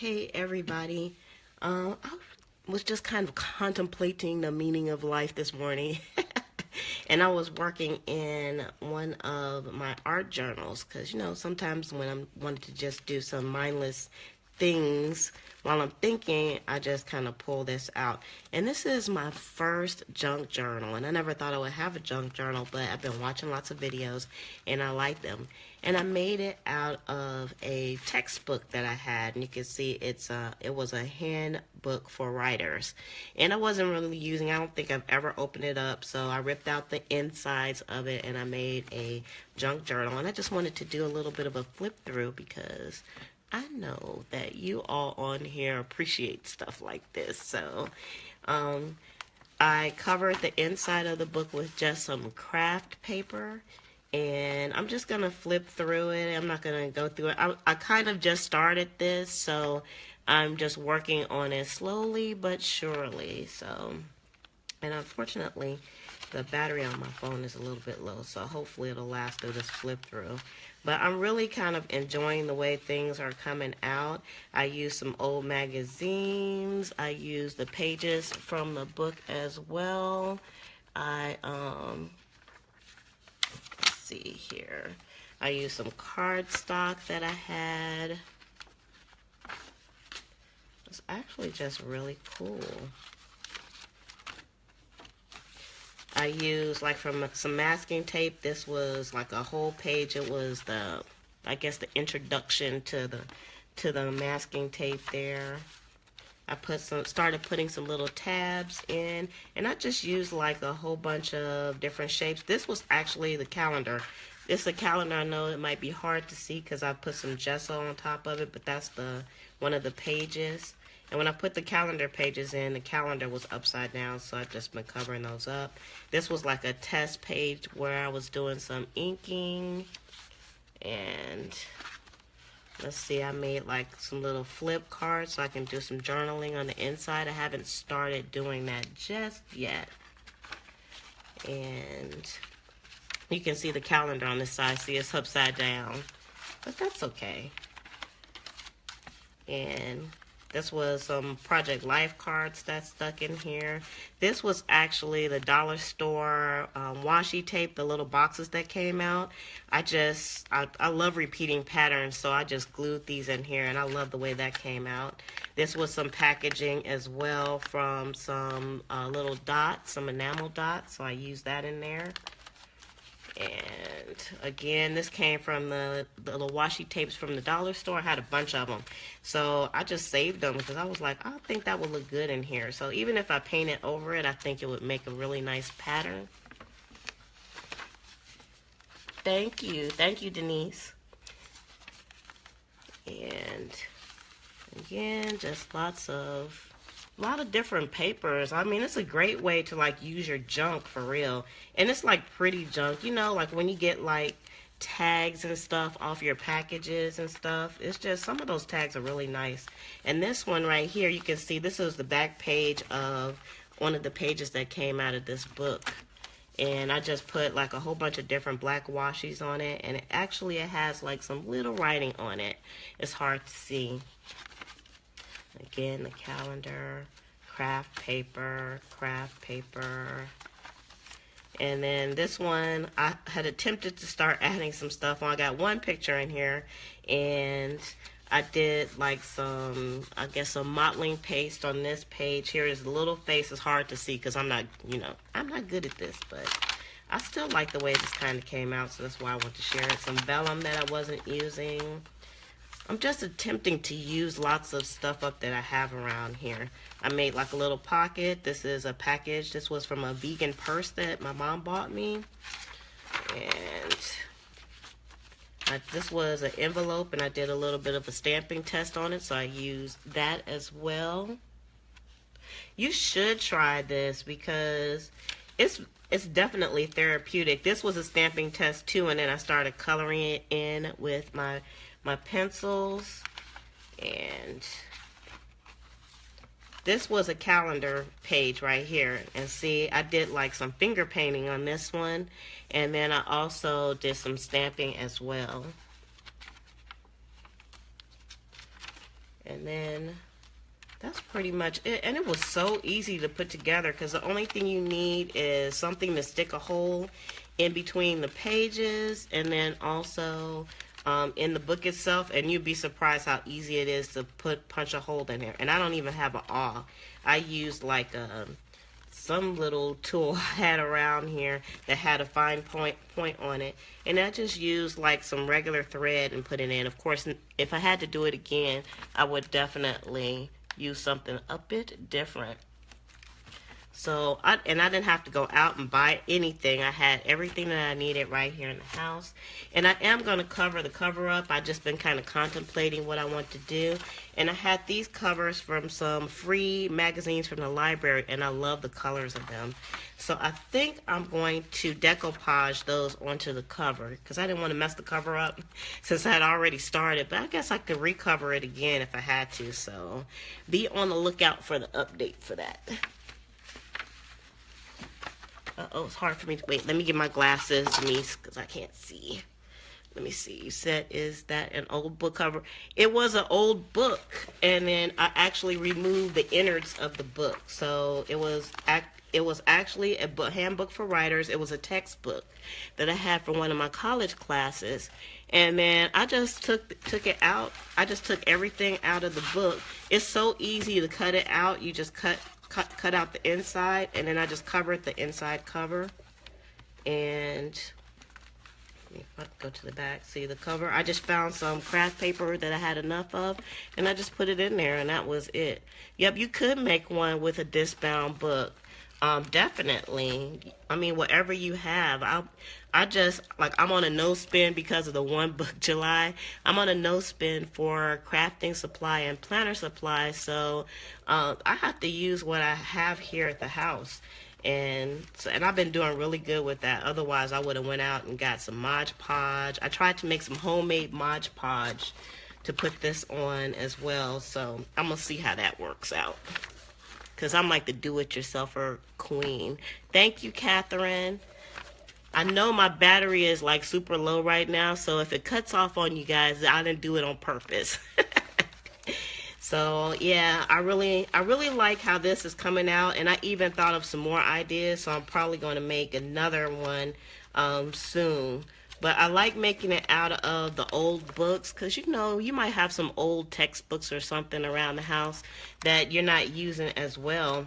Hey everybody. I was just kind of contemplating the meaning of life this morning. And I was working in one of my art journals because, sometimes when I'm wanting to just do some mindless things while I'm thinking, I just kind of pull this out. And this is my first junk journal. And I never thought I would have a junk journal, but I've been watching lots of videos and I like them. And I made it out of a textbook that I had, and you can see it was a handbook for writers. And I wasn't really using, I don't think I've ever opened it up, so I ripped out the insides of it and I made a junk journal. And I just wanted to do a little bit of a flip through because I know that you all on here appreciate stuff like this. So I covered the inside of the book with just some craft paper, and I'm just gonna flip through it. I'm not gonna go through it. I kind of just started this, so I'm just working on it slowly but surely. So, and unfortunately the battery on my phone is a little bit low, so hopefully it'll last through this flip through. But I'm really kind of enjoying the way things are coming out. I use some old magazines. I use the pages from the book as well. Let's see here. I use some cardstock that I had. It's actually just really cool. I used like from some masking tape. This was like a whole page. It was I guess the introduction to the masking tape there. I started putting some little tabs in, and I just used like a whole bunch of different shapes. This was actually the calendar. It's a calendar. I know it might be hard to see because I put some gesso on top of it, but that's one of the pages. And when I put the calendar pages in, the calendar was upside down, so I've just been covering those up. This was like a test page where I was doing some inking. And let's see, I made like some little flip cards so I can do some journaling on the inside. I haven't started doing that just yet. And you can see the calendar on this side. See, it's upside down, but that's okay. And this was some Project Life cards that stuck in here. This was actually the dollar store washi tape, the little boxes that came out. I love repeating patterns, so I just glued these in here, and I love the way that came out. This was some packaging as well from some little dots, some enamel dots, so I used that in there. And again, this came from the little washi tapes from the dollar store. I had a bunch of them, so I just saved them because I was like, I think that would look good in here. So even if I painted over it, I think it would make a really nice pattern. Thank you, Denise. And again, just a lot of different papers. I mean, it's a great way to like use your junk for real. And it's like pretty junk, like when you get like tags and stuff off your packages and stuff. It's just, some of those tags are really nice. And this one right here, you can see this is the back page of one of the pages that came out of this book. And I just put like a whole bunch of different black washes on it, and it has like some little writing on it. It's hard to see. Again, the calendar, craft paper. And then this one, I had attempted to start adding some stuff on. I got one picture in here, and I did like some, I guess, some modeling paste on this page. Here is the little face. It's hard to see because I'm not good at this, but I still like the way this kind of came out, so that's why I want to share it. Some vellum that I wasn't using. I'm just attempting to use lots of stuff up that I have around here. I made like a little pocket. This is a package. This was from a vegan purse that my mom bought me. And this was an envelope, and I did a little bit of a stamping test on it, so I used that as well. You should try this because it's definitely therapeutic. This was a stamping test too, and then I started coloring it in with my pencils. And this was a calendar page right here, and see, I did like some finger painting on this one, and then I also did some stamping as well. And then that's pretty much it. And it was so easy to put together because the only thing you need is something to stick a hole in between the pages, and then also in the book itself, and you'd be surprised how easy it is to punch a hole in there. And I don't even have an awl. I used like some little tool I had around here that had a fine point on it, and I just used like some regular thread and put it in. Of course, if I had to do it again, I would definitely use something a bit different. So I didn't have to go out and buy anything. I had everything that I needed right here in the house. And I am going to cover the cover up. I've just been kind of contemplating what I want to do. And I had these covers from some free magazines from the library, and I love the colors of them. So I think I'm going to decoupage those onto the cover because I didn't want to mess the cover up since I had already started. But I guess I could recover it again if I had to. So be on the lookout for the update for that. Uh-oh, it's hard for me to wait. Let me get my glasses, niece, because I can't see. Let me see. You said, is that an old book cover? It was an old book, and then I actually removed the innards of the book. So it was actually a handbook for writers. It was a textbook that I had for one of my college classes, and then I just took it out. I just took everything out of the book. It's so easy to cut it out. You just cut out the inside, and then I just covered the inside cover. And if I go to the back, see the cover, I just found some craft paper that I had enough of, and I just put it in there, and that was it. Yep, you could make one with a disc-bound book. Definitely. I mean, whatever you have. I just, like, I'm on a no spin because of the one book July. I'm on a no spin for crafting supply and planner supply. So I have to use what I have here at the house. And I've been doing really good with that. Otherwise, I would have went out and got some Mod Podge. I tried to make some homemade Mod Podge to put this on as well. So I'm going to see how that works out, because I'm like the do-it-yourselfer queen. Thank you, Catherine. I know my battery is like super low right now, so if it cuts off on you guys, I didn't do it on purpose. So yeah, I really like how this is coming out, and I even thought of some more ideas, so I'm probably going to make another one soon. But I like making it out of the old books because, you know, you might have some old textbooks or something around the house that you're not using as well.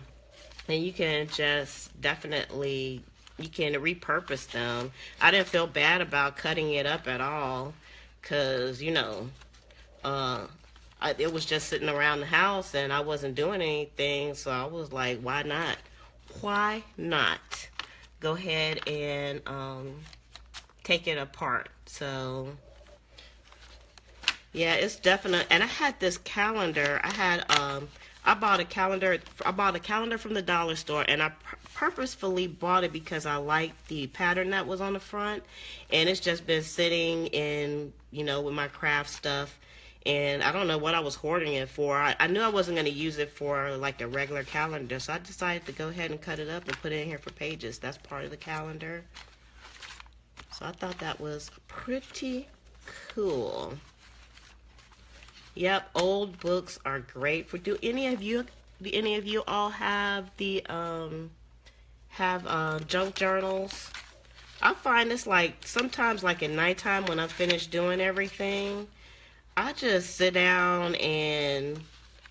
And you can just definitely, you can repurpose them. I didn't feel bad about cutting it up at all because, you know, it was just sitting around the house and I wasn't doing anything. So I was like, why not? Why not go ahead and take it apart? So yeah, it's definitely. And I had this calendar. I bought a calendar from the dollar store, and I purposefully bought it because I liked the pattern that was on the front, and it's just been sitting in, you know, with my craft stuff, and I don't know what I was hoarding it for. I knew I wasn't going to use it for like a regular calendar, so I decided to go ahead and cut it up and put it in here for pages. That's part of the calendar. So I thought that was pretty cool. Yep, old books are great for. Do any of you all have the junk journals? I find this like sometimes like at nighttime when I'm finished doing everything, I just sit down and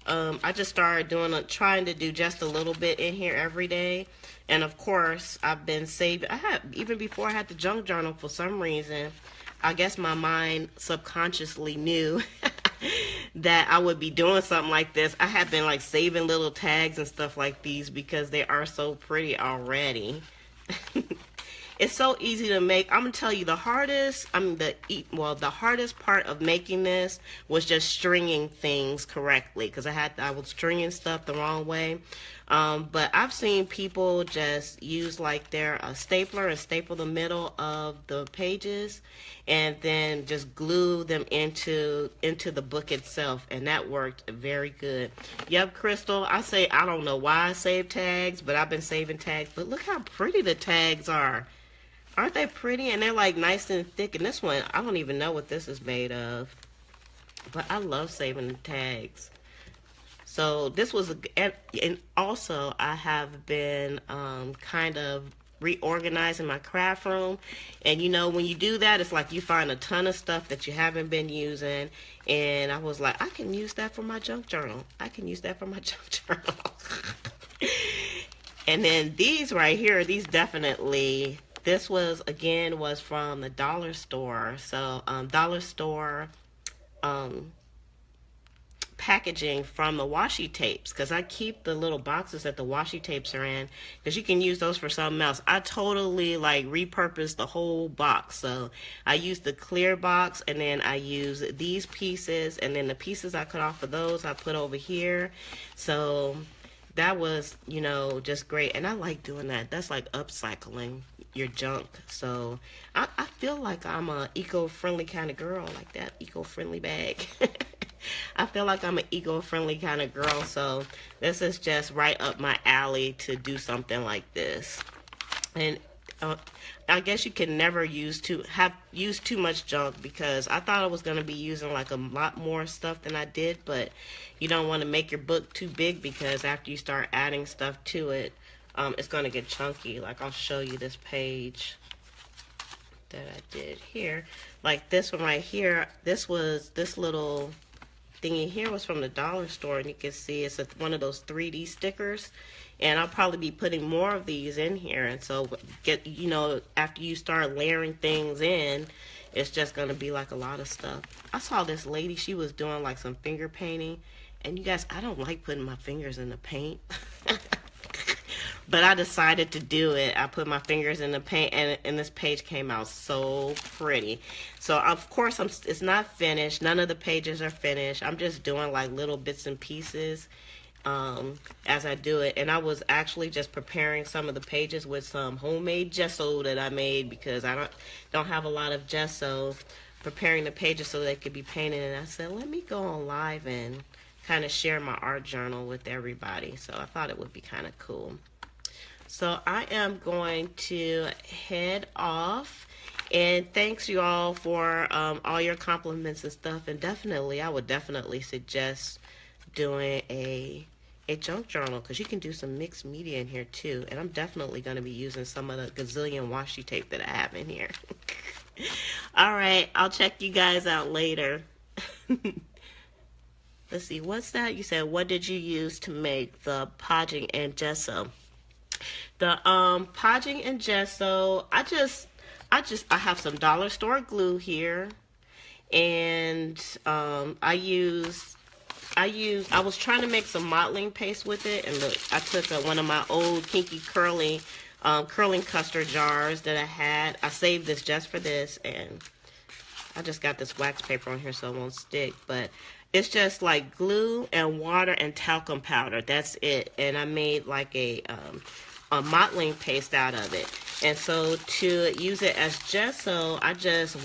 I just started trying to do just a little bit in here every day. And of course, I've been saving. Even before I had the junk journal, for some reason, I guess my mind subconsciously knew that I would be doing something like this. I have been like saving little tags and stuff like these because they are so pretty already. It's so easy to make. I'm gonna tell you the hardest part of making this was just stringing things correctly, because I was stringing stuff the wrong way. But I've seen people just use like their stapler and staple the middle of the pages and then just glue them into the book itself, and that worked very good. Yep, Crystal, I don't know why I save tags, but I've been saving tags. But look how pretty the tags are. Aren't they pretty? And they're like nice and thick. And this one, I don't even know what this is made of, but I love saving the tags. So this was, and also I have been kind of reorganizing my craft room. And you know, when you do that, it's like you find a ton of stuff that you haven't been using. And I was like, I can use that for my junk journal. I can use that for my junk journal. And then these right here, these definitely, this was, again, was from the dollar store. So dollar store packaging from the washi tapes, because I keep the little boxes that the washi tapes are in, because you can use those for something else. I totally like repurposed the whole box. So I use the clear box, and then I use these pieces, and then the pieces I cut off of those I put over here. So that was, you know, just great. And I like doing that. That's like upcycling your junk. So I feel like I'm a eco-friendly kind of girl, like that eco-friendly bag. I feel like I'm an eco-friendly kind of girl, so this is just right up my alley to do something like this. And I guess you can never use too much junk, because I thought I was going to be using like a lot more stuff than I did, but you don't want to make your book too big, because after you start adding stuff to it, it's going to get chunky. Like, I'll show you this page that I did here. Like this one right here, this little thingy here was from the dollar store, and you can see it's one of those 3D stickers. And I'll probably be putting more of these in here. And so you know, after you start layering things in, it's just going to be like a lot of stuff. I saw this lady, she was doing like some finger painting. And you guys, I don't like putting my fingers in the paint. But I decided to do it. I put my fingers in the paint, and this page came out so pretty. So of course, it's not finished. None of the pages are finished. I'm just doing like little bits and pieces as I do it. And I was actually just preparing some of the pages with some homemade gesso that I made, because I don't have a lot of gesso. Preparing the pages so they could be painted. And I said, let me go on live and kind of share my art journal with everybody. So I thought it would be kind of cool. So I am going to head off, and thanks you all for all your compliments and stuff. And definitely, I would definitely suggest doing a junk journal, because you can do some mixed media in here too. And I'm definitely going to be using some of the gazillion washi tape that I have in here. All right, I'll check you guys out later. Let's see, what's that? You said, what did you use to make the podging and gesso? The podging and gesso, I have some dollar store glue here, and I was trying to make some modeling paste with it, and look, I took one of my old kinky curling custard jars that I had. I saved this just for this, and I just got this wax paper on here so it won't stick, but it's just like glue and water and talcum powder. That's it. And I made like a modeling paste out of it. And so to use it as gesso, I just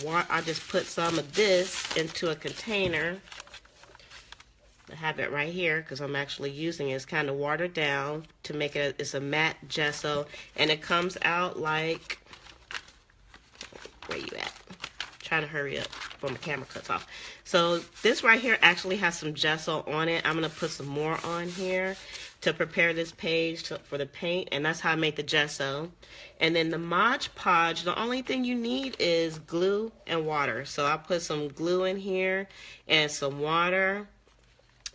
put some of this into a container. I have it right here because I'm actually using it. It's kind of watered down to make it, it's a matte gesso, and it comes out like, where you at? Trying to hurry up before my camera cuts off. So this right here actually has some gesso on it. I'm going to put some more on here to prepare this page for the paint, and that's how I make the gesso. And then the Mod Podge, the only thing you need is glue and water. So I'll put some glue in here and some water.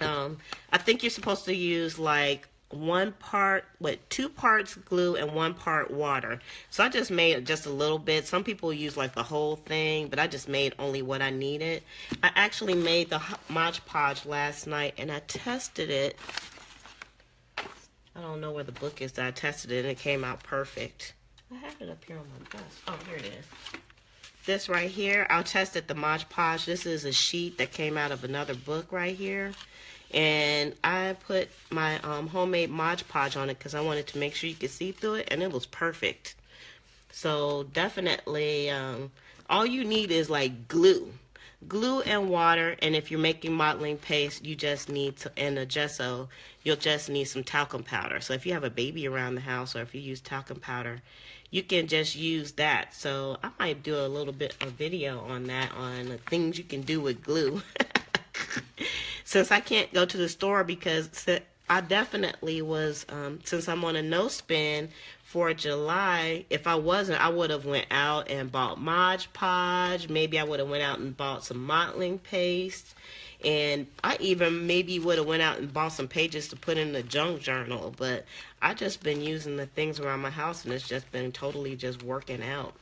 I think you're supposed to use like 2 parts glue and 1 part water. So I just made just a little bit. Some people use like the whole thing, but I just made only what I needed. I actually made the Mod Podge last night, and I tested it. I don't know where the book is that I tested it, and it came out perfect. I have it up here on my desk. Oh, here it is. This right here, I tested the Mod Podge. This is a sheet that came out of another book right here. And I put my homemade Mod Podge on it because I wanted to make sure you could see through it, and it was perfect. So definitely, all you need is like glue and water. And if you're making modeling paste, you just need to, and a gesso, you'll just need some talcum powder. So if you have a baby around the house, or if you use talcum powder, you can just use that. So I might do a little bit of video on that, on the things you can do with glue. since I can't go to the store because I definitely was, since I'm on a no spend for July, if I wasn't, I would have went out and bought Mod Podge. Maybe I would have went out and bought some modeling paste. And I even maybe would have went out and bought some pages to put in the junk journal. But I just been using the things around my house, and it's just been totally just working out.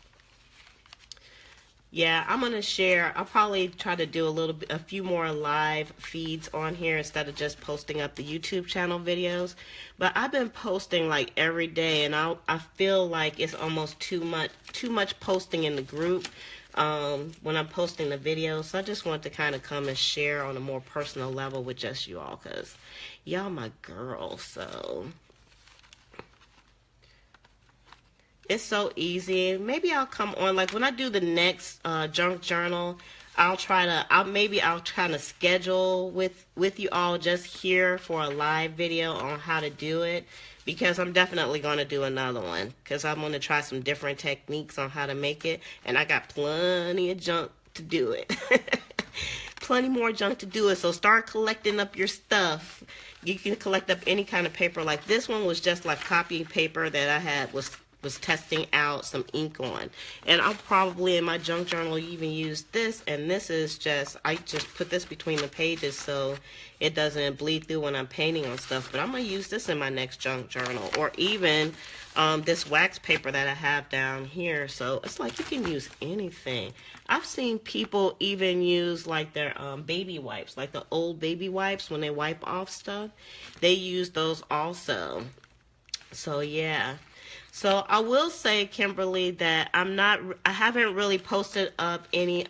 Yeah, I'm gonna share. I'll probably try to do a few more live feeds on here instead of just posting up the YouTube channel videos. But I've been posting like every day, and I feel like it's almost too much posting in the group when I'm posting the videos. So I just want to kind of come and share on a more personal level with just you all, cause y'all my girls. So it's so easy. Maybe I'll come on, like when I do the next junk journal, I'll kind of schedule with you all just here for a live video on how to do it, because I'm definitely going to do another one, because I'm going to try some different techniques on how to make it, and I got plenty of junk to do it. Plenty more junk to do it, so start collecting up your stuff. You can collect up any kind of paper. Like this one was just like copy paper that I had was testing out some ink on, and I'll probably in my junk journal even use this, and this is just, I just put this between the pages so it doesn't bleed through when I'm painting on stuff. But I'm gonna use this in my next junk journal, or even this wax paper that I have down here. So it's like you can use anything. I've seen people even use like their baby wipes, like the old baby wipes when they wipe off stuff. They use those also. So yeah. So I will say, Kimberly, that I haven't really posted up any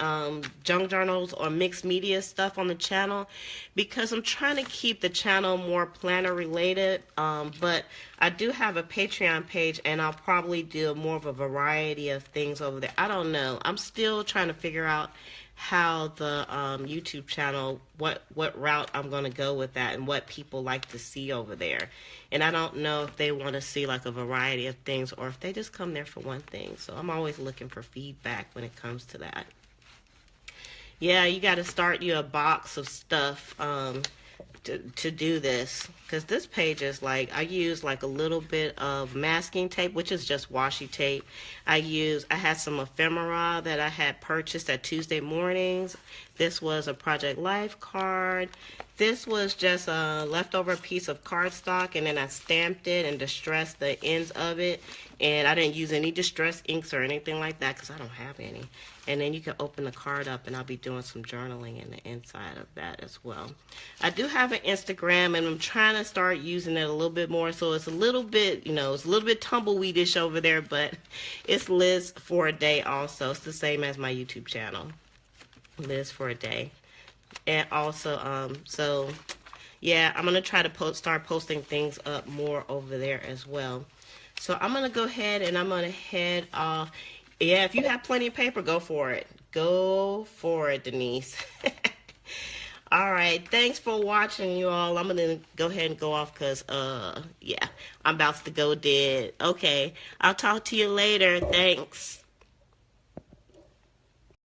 junk journals or mixed media stuff on the channel, because I'm trying to keep the channel more planner related. But I do have a Patreon page, and I'll probably do more of a variety of things over there. I don't know. I'm still trying to figure out how the YouTube channel, what route I'm going to go with that, and what people like to see over there. And I don't know if they want to see like a variety of things, or if they just come there for one thing. So I'm always looking for feedback when it comes to that. Yeah, you got to start you a box of stuff to do this, because this page is like, I use like a little bit of masking tape, which is just washi tape. I had some ephemera that I had purchased at Tuesday Mornings. This was a Project Life card. This was just a leftover piece of cardstock, and then I stamped it and distressed the ends of it. And I didn't use any distressed inks or anything like that, because I don't have any. And then you can open the card up, and I'll be doing some journaling in the inside of that as well. I do have an Instagram, and I'm trying to start using it a little bit more. So it's a little bit, it's a little bit tumbleweedish over there, but it's Liz for a Day also. It's the same as my YouTube channel, Liz for a Day. And also, so yeah, I'm going to try to start posting things up more over there as well. So I'm going to go ahead and I'm going to head off. Yeah, if you have plenty of paper, go for it. Go for it, Denise. All right, thanks for watching, you all. I'm going to go ahead and go off because, yeah, I'm about to go dead. Okay, I'll talk to you later. Thanks.